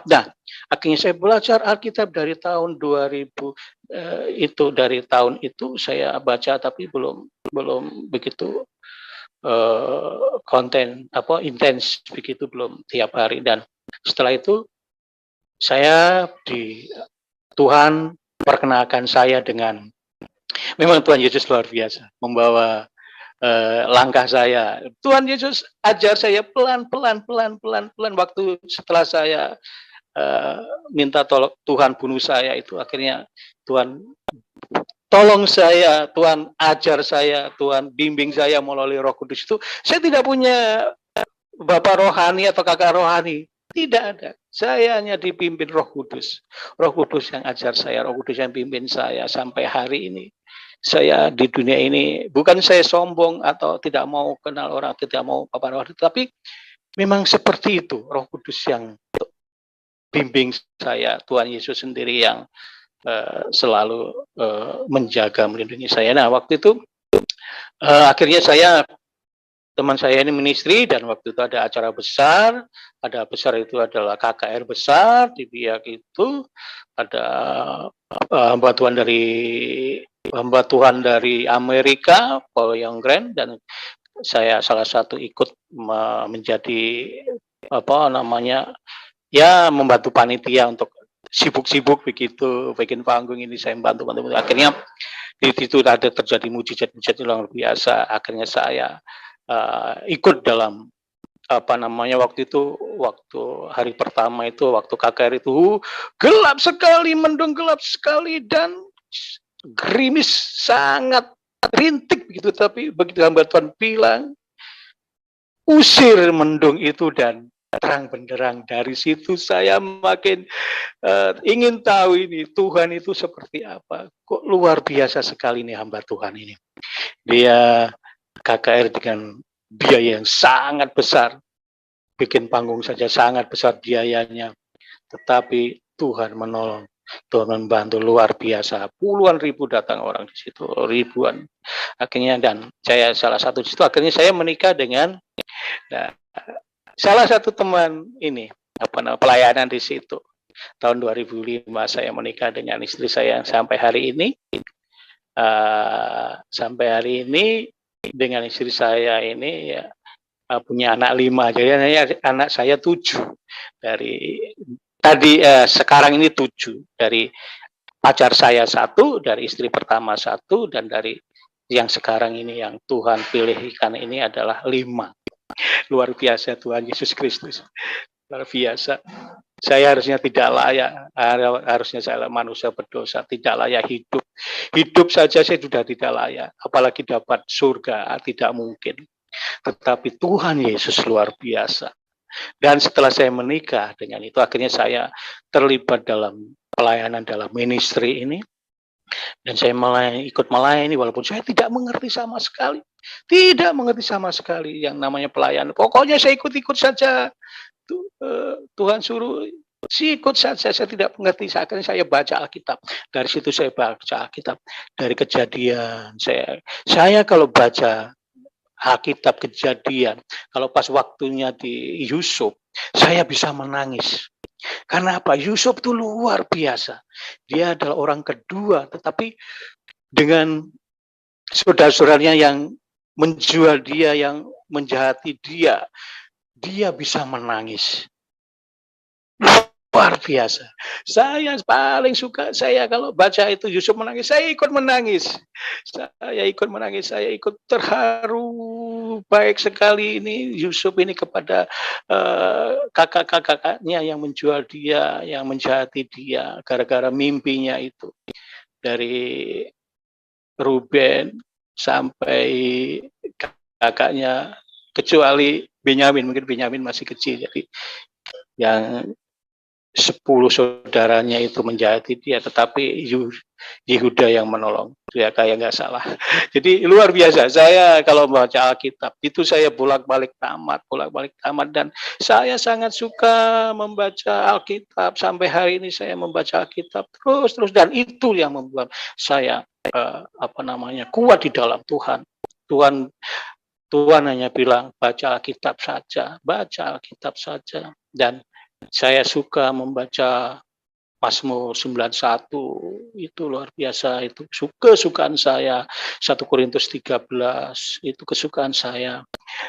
Nah, akhirnya saya belajar Alkitab dari tahun 2000 dari tahun itu saya baca, tapi belum begitu konten intens begitu, belum tiap hari. Dan setelah itu saya Tuhan perkenalkan saya dengan, memang Tuhan Yesus luar biasa membawa langkah saya. Tuhan Yesus ajar saya pelan. Waktu setelah saya minta tolong Tuhan bunuh saya itu, akhirnya Tuhan tolong saya, Tuhan ajar saya, Tuhan bimbing saya melalui Roh Kudus itu. Saya tidak punya bapak rohani atau kakak rohani, tidak ada. Saya hanya dipimpin Roh Kudus. Roh Kudus yang ajar saya, Roh Kudus yang pimpin saya sampai hari ini. Saya di dunia ini, bukan saya sombong atau tidak mau kenal orang, tidak mau bapak rohani, tapi memang seperti itu, Roh Kudus yang bimbing saya, Tuhan Yesus sendiri yang selalu menjaga, melindungi saya. Nah, waktu itu akhirnya teman saya ini ministry, dan waktu itu ada acara besar. Ada besar itu adalah KKR besar di Biak itu. Ada hamba Tuhan dari Amerika, Paul Youngren, dan saya salah satu ikut menjadi membantu panitia untuk sibuk begitu, bikin panggung ini saya bantu. Akhirnya di situ ada terjadi mujizat luar biasa. Akhirnya saya ikut dalam waktu hari pertama itu, waktu KKR itu gelap sekali, mendung gelap sekali, dan gerimis sangat rintik begitu, tapi begitu hamba Tuhan bilang, usir mendung itu dan terang benderang. Dari situ saya makin ingin tahu ini Tuhan itu seperti apa. Kok luar biasa sekali nih hamba Tuhan ini. Dia KKR dengan biaya yang sangat besar. Bikin panggung saja sangat besar biayanya. Tetapi Tuhan menolong. Tuhan membantu luar biasa. Puluhan ribu datang orang di situ, ribuan. Akhirnya dan saya salah satu di situ akhirnya saya menikah dengan salah satu teman ini pelayanan di situ. Tahun 2005 saya menikah dengan istri saya yang sampai hari ini. Sampai hari ini dengan istri saya ini ya, punya anak 5. Jadi anak saya 7 dari tadi sekarang ini 7 dari pacar saya 1, dari istri pertama 1, dan dari yang sekarang ini yang Tuhan pilihkan ini adalah 5. Luar biasa Tuhan Yesus Kristus. Luar biasa. Saya harusnya tidak layak, harusnya saya manusia berdosa, tidak layak hidup. Hidup saja saya sudah tidak layak, apalagi dapat surga, tidak mungkin. Tetapi Tuhan Yesus luar biasa. Dan setelah saya menikah dengan itu, akhirnya saya terlibat dalam pelayanan dalam ministry ini. Dan saya ikut melayani walaupun saya tidak mengerti sama sekali. Tidak mengerti sama sekali yang namanya pelayanan. Pokoknya saya ikut-ikut saja. Tuhan suruh ikut saja, saya tidak mengerti. Akhirnya saya baca Alkitab. Dari situ saya baca Alkitab. Dari Kejadian. Saya kalau baca Alkitab Kejadian, kalau pas waktunya di Yusuf, saya bisa menangis. Karena apa? Yusuf itu luar biasa. Dia adalah orang kedua, tetapi dengan saudara-saudaranya yang menjual dia, yang menjahati dia, dia bisa menangis. Luar biasa. Saya paling suka, saya kalau baca itu Yusuf menangis, saya ikut menangis. Saya ikut terharu. Baik sekali ini Yusuf ini kepada kakak-kakaknya yang menjual dia, yang menjahati dia, gara-gara mimpinya itu. Dari Ruben sampai kakaknya, kecuali Benyamin, mungkin Benyamin masih kecil, jadi yang 10 saudaranya itu menjahati dia, tetapi Yehuda yang menolong, ya kayak nggak salah. Jadi luar biasa. Saya kalau membaca Alkitab itu saya bolak-balik tamat, dan saya sangat suka membaca Alkitab. Sampai hari ini saya membaca Alkitab terus, dan itu yang membuat saya kuat di dalam Tuhan. Tuhan hanya bilang baca Alkitab saja, dan saya suka membaca Mazmur 91, itu luar biasa, itu kesukaan saya. 1 Korintus 13, itu kesukaan saya.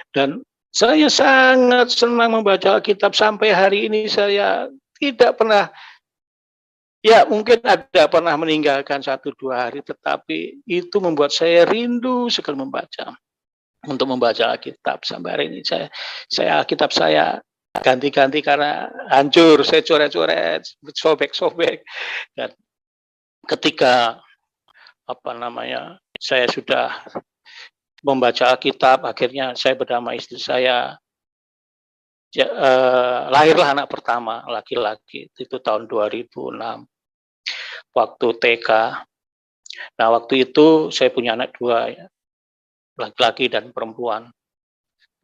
Dan saya sangat senang membaca Alkitab. Sampai hari ini saya tidak pernah, ya mungkin ada pernah meninggalkan 1-2 hari, tetapi itu membuat saya rindu sekali untuk membaca Alkitab. Sampai hari ini saya Alkitab saya ganti-ganti karena hancur, saya coret-coret, sobek-sobek. Dan ketika saya sudah membaca Alkitab, akhirnya saya berdamai istri saya. Lahirlah anak pertama laki-laki, itu tahun 2006 waktu TK. Nah, waktu itu saya punya anak 2 ya, laki-laki dan perempuan,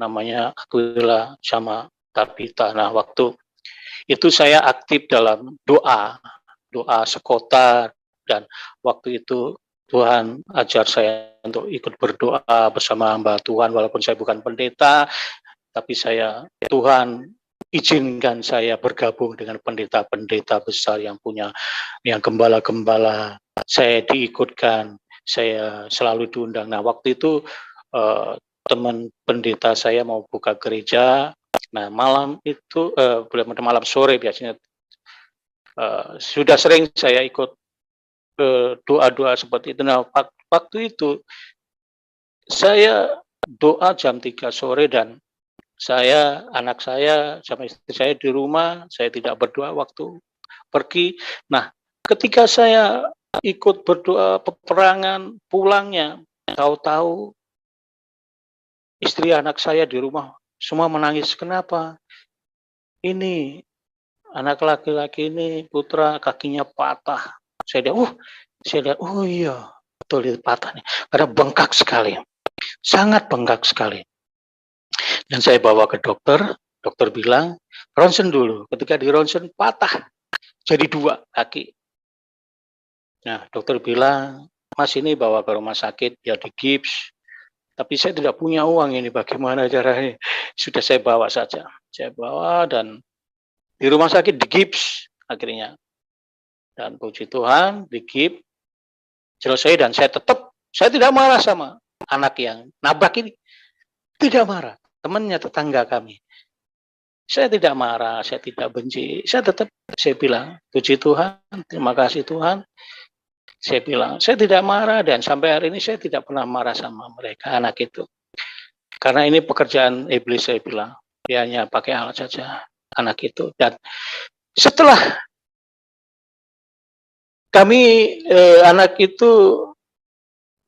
namanya Aquila sama Tabita. Nah, waktu itu saya aktif dalam doa sekota, dan waktu itu Tuhan ajar saya untuk ikut berdoa bersama hamba Tuhan, walaupun saya bukan pendeta, tapi Tuhan izinkan saya bergabung dengan pendeta-pendeta besar yang gembala-gembala. Saya diikutkan, saya selalu diundang. Nah, waktu itu teman pendeta saya mau buka gereja. Nah, malam itu malam sore biasanya sudah sering saya ikut doa-doa seperti itu. Nah, waktu itu saya doa jam 3 sore, dan anak saya sama istri saya di rumah. Saya tidak berdoa waktu pergi. Nah, ketika saya ikut berdoa peperangan, pulangnya tahu-tahu istri anak saya di rumah semua menangis. Kenapa? Ini anak laki-laki ini putra kakinya patah. Saya lihat, oh iya, betul itu patah nih. Karena bengkak sekali, sangat bengkak sekali. Dan saya bawa ke dokter, dokter bilang, ronsen dulu. Ketika di ronsen patah, jadi 2 kaki. Nah, dokter bilang, Mas ini bawa ke rumah sakit, biar digips. Tapi saya tidak punya uang ini, bagaimana caranya? Sudah saya bawa saja. Saya bawa dan di rumah sakit digips akhirnya. Dan puji Tuhan, digips, selesai dan saya tidak marah sama anak yang nabrak ini. Tidak marah. Temannya tetangga kami. Saya tidak marah, saya tidak benci. Saya bilang, puji Tuhan, terima kasih Tuhan. Saya bilang, saya tidak marah dan sampai hari ini saya tidak pernah marah sama mereka, anak itu. Karena ini pekerjaan iblis, saya bilang. Dia hanya pakai alat saja, anak itu. Dan setelah kami, anak itu,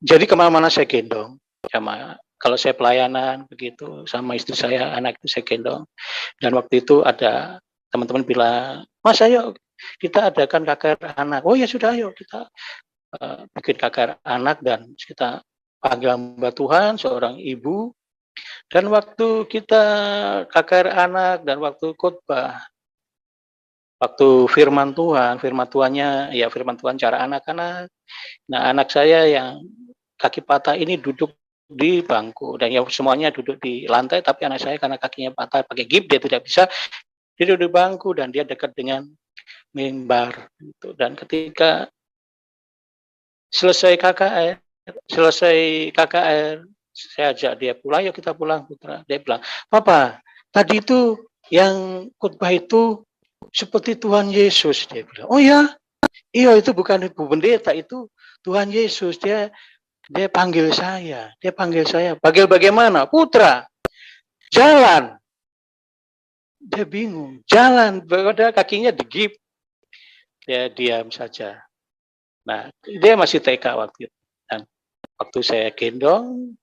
jadi kemana-mana saya gendong. Kalau saya pelayanan begitu sama istri saya, anak itu saya gendong. Dan waktu itu ada teman-teman bilang, Mas ayo kita adakan KKR anak. Oh ya sudah, ayo kita bikin KKR anak dan kita panggil hamba Tuhan, seorang ibu. Dan waktu kita KKR anak dan waktu khotbah, waktu firman Tuhannya ya firman Tuhan cara anak-anak. Nah anak saya yang kaki patah ini duduk di bangku dan ya semuanya duduk di lantai, tapi anak saya karena kakinya patah pakai gips dia tidak bisa, dia duduk di bangku dan dia dekat dengan mimbar gitu. Dan ketika selesai KKR saya ajak dia pulang, yuk kita pulang putra. Dia bilang, Papa tadi itu yang khotbah itu seperti Tuhan Yesus. Dia bilang, oh ya, iya itu bukan ibu pendeta, itu Tuhan Yesus. Dia panggil saya, panggil bagaimana? Putra, jalan. Dia bingung, jalan, padahal kakinya digips. Dia diam saja. Nah, dia masih TK waktu itu. Dan waktu saya gendong,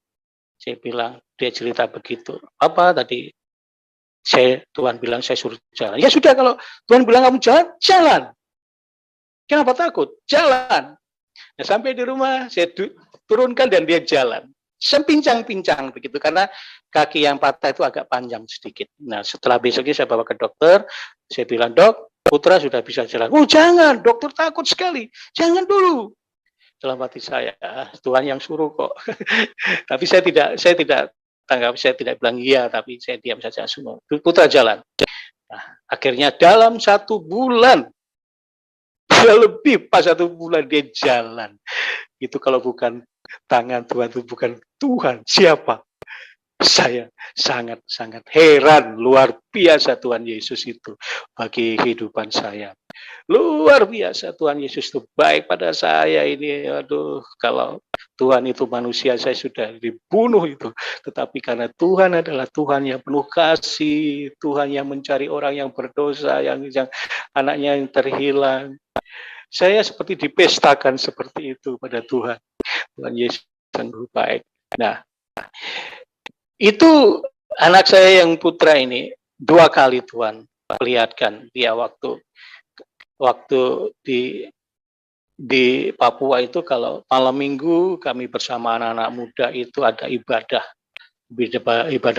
saya bilang, dia cerita begitu. Apa tadi? Tuhan bilang saya suruh jalan. Ya sudah, kalau Tuhan bilang kamu jalan, jalan. Kenapa takut? Jalan. Nah, sampai di rumah, saya turunkan dan dia jalan. Sempincang-pincang begitu, karena kaki yang patah itu agak panjang sedikit. Nah, setelah besoknya saya bawa ke dokter, saya bilang, Dok, putra sudah bisa jalan. Oh jangan, dokter takut sekali. Jangan dulu. Dalam hati saya, Tuhan yang suruh kok. Tapi saya tidak tanggap, saya tidak bilang iya, tapi saya diam saja semua. Putra jalan. Nah, akhirnya dalam 1 bulan, lebih pas 1 bulan dia jalan. Itu kalau bukan tangan Tuhan, itu bukan Tuhan, siapa? Saya sangat-sangat heran, luar biasa Tuhan Yesus itu bagi kehidupan saya. Luar biasa Tuhan Yesus itu baik pada saya ini. Aduh, kalau Tuhan itu manusia saya sudah dibunuh itu. Tetapi karena Tuhan adalah Tuhan yang penuh kasih, Tuhan yang mencari orang yang berdosa, yang anaknya yang terhilang. Saya seperti dipestakan seperti itu pada Tuhan. Tuhan Yesus sungguh baik. Nah, itu anak saya yang putra ini 2 kali Tuhan perlihatkan dia waktu di Papua itu, kalau malam minggu kami bersama anak-anak muda itu ada ibadah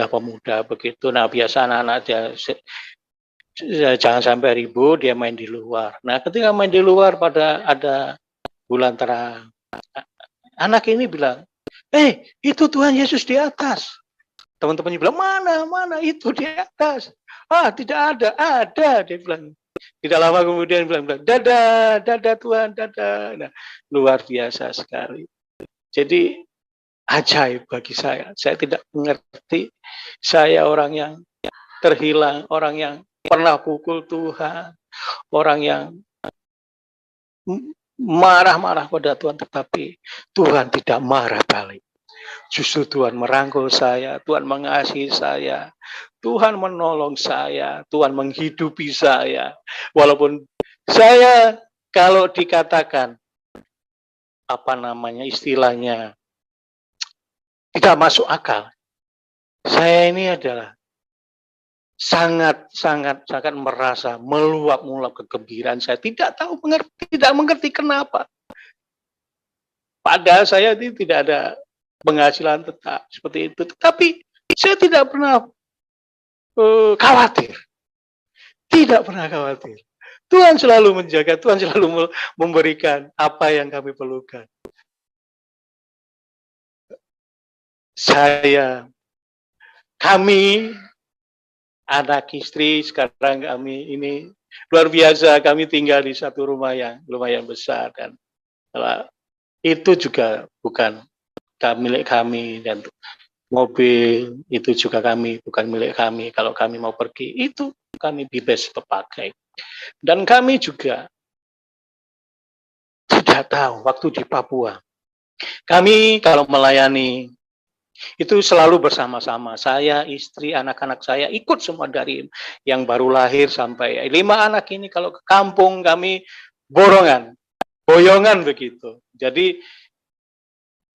pemuda begitu. Nah biasa anak-anak dia jangan sampai ribut, dia main di luar. Nah ketika main di luar pada ada bulan terang, anak ini bilang, itu Tuhan Yesus di atas. Teman-temannya bilang, mana itu di atas. Tidak ada, dia bilang. Tidak lama kemudian bilang, dadah Tuhan, dadah. Nah, luar biasa sekali. Jadi ajaib bagi saya. Saya tidak mengerti. Saya orang yang terhilang, orang yang pernah pukul Tuhan, orang yang marah-marah pada Tuhan, tetapi Tuhan tidak marah balik. Justru Tuhan merangkul saya, Tuhan mengasihi saya, Tuhan menolong saya, Tuhan menghidupi saya. Walaupun saya kalau dikatakan istilahnya tidak masuk akal. Saya ini adalah sangat merasa meluap-meluap kegembiraan. Saya tidak mengerti kenapa. Padahal saya ini tidak ada penghasilan tetap seperti itu. Tetapi saya tidak pernah khawatir. Tidak pernah khawatir. Tuhan selalu menjaga, Tuhan selalu memberikan apa yang kami perlukan. Kami, anak istri, sekarang kami ini luar biasa, kami tinggal di satu rumah yang lumayan besar, dan itu juga bukan milik kami, dan mobil itu juga bukan milik kami. Kalau kami mau pergi, itu kami bebas berpakai. Dan kami juga tidak tahu waktu di Papua. Kami kalau melayani itu selalu bersama-sama. Saya, istri, anak-anak saya ikut semua, dari yang baru lahir sampai 5 anak ini. Kalau ke kampung kami boyongan begitu. Jadi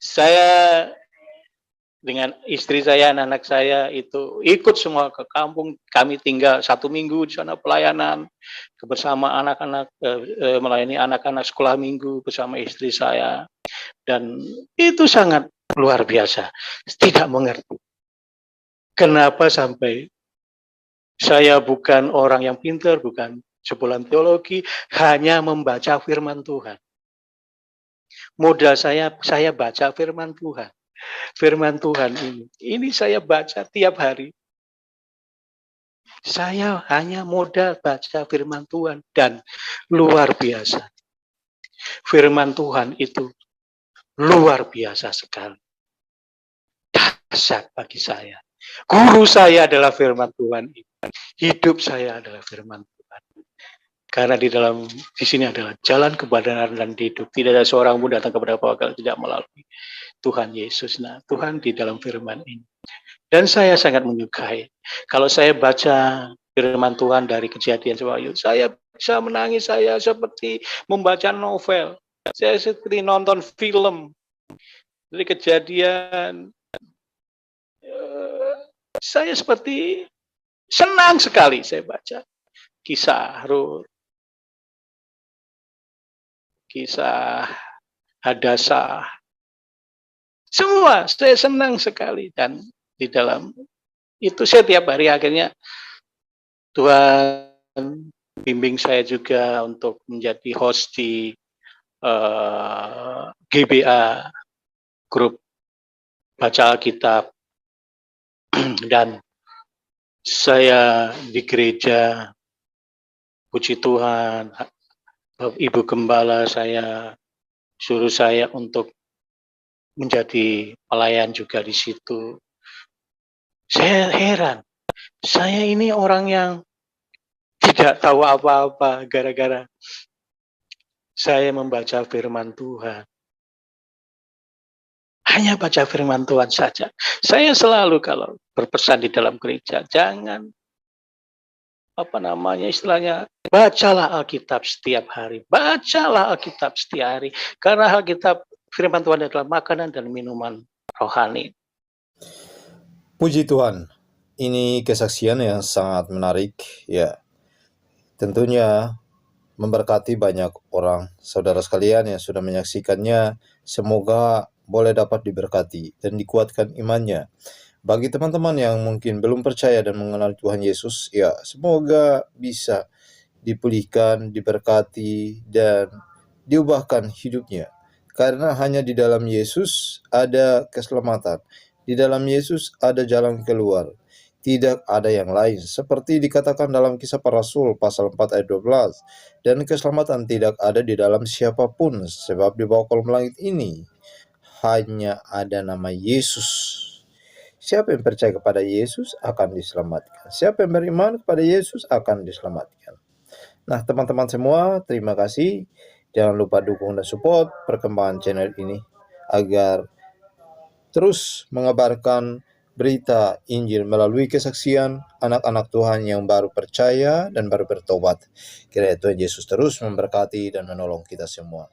saya dengan istri saya, anak-anak saya itu ikut semua ke kampung. Kami tinggal 1 minggu di sana pelayanan bersama anak-anak, melayani anak-anak sekolah minggu bersama istri saya. Dan itu sangat luar biasa. Tidak mengerti kenapa sampai saya bukan orang yang pintar, bukan sebulan teologi, hanya membaca firman Tuhan. Modal saya baca firman Tuhan. Firman Tuhan ini saya baca tiap hari. Saya hanya modal baca firman Tuhan, dan luar biasa. Firman Tuhan itu luar biasa sekali. Dahsyat bagi saya. Guru saya adalah firman Tuhan. Hidup saya adalah firman Tuhan. Karena di sini adalah jalan kebenaran dan hidup. Tidak ada seorang pun datang kepada Bapa kalau tidak melalui Tuhan Yesus. Nah, Tuhan di dalam firman ini. Dan saya sangat menyukai. Kalau saya baca firman Tuhan dari Kejadian sampai Wahyu, saya bisa menangis, saya seperti membaca novel. Saya seperti nonton film. Dari Kejadian, saya seperti senang sekali saya baca kisah Rut, kisah Hadasah. Semua saya senang sekali, dan di dalam itu saya tiap hari akhirnya Tuhan bimbing saya juga untuk menjadi host di GBA, grup baca Alkitab. Dan saya di gereja, puji Tuhan, Ibu Gembala saya suruh saya untuk menjadi pelayan juga di situ. Saya heran, saya ini orang yang tidak tahu apa-apa, gara-gara saya membaca firman Tuhan. Hanya baca firman Tuhan saja. Saya selalu kalau berpesan di dalam gereja, jangan istilahnya, bacalah Alkitab setiap hari. Bacalah Alkitab setiap hari. Karena Alkitab, firman Tuhan adalah makanan dan minuman rohani. Puji Tuhan. Ini kesaksian yang sangat menarik, ya. Tentunya memberkati banyak orang saudara sekalian yang sudah menyaksikannya. Semoga boleh dapat diberkati dan dikuatkan imannya. Bagi teman-teman yang mungkin belum percaya dan mengenal Tuhan Yesus, ya semoga bisa dipulihkan, diberkati, dan diubahkan hidupnya. Karena hanya di dalam Yesus ada keselamatan. Di dalam Yesus ada jalan keluar. Tidak ada yang lain. Seperti dikatakan dalam Kisah Para Rasul pasal 4 ayat 12. Dan keselamatan tidak ada di dalam siapapun, sebab di bawah kolom langit ini hanya ada nama Yesus. Siapa yang percaya kepada Yesus akan diselamatkan. Siapa yang beriman kepada Yesus akan diselamatkan. Nah, teman-teman semua, terima kasih. Jangan lupa dukung dan support perkembangan channel ini agar terus mengabarkan berita Injil melalui kesaksian anak-anak Tuhan yang baru percaya dan baru bertobat. Kiranya Tuhan Yesus terus memberkati dan menolong kita semua.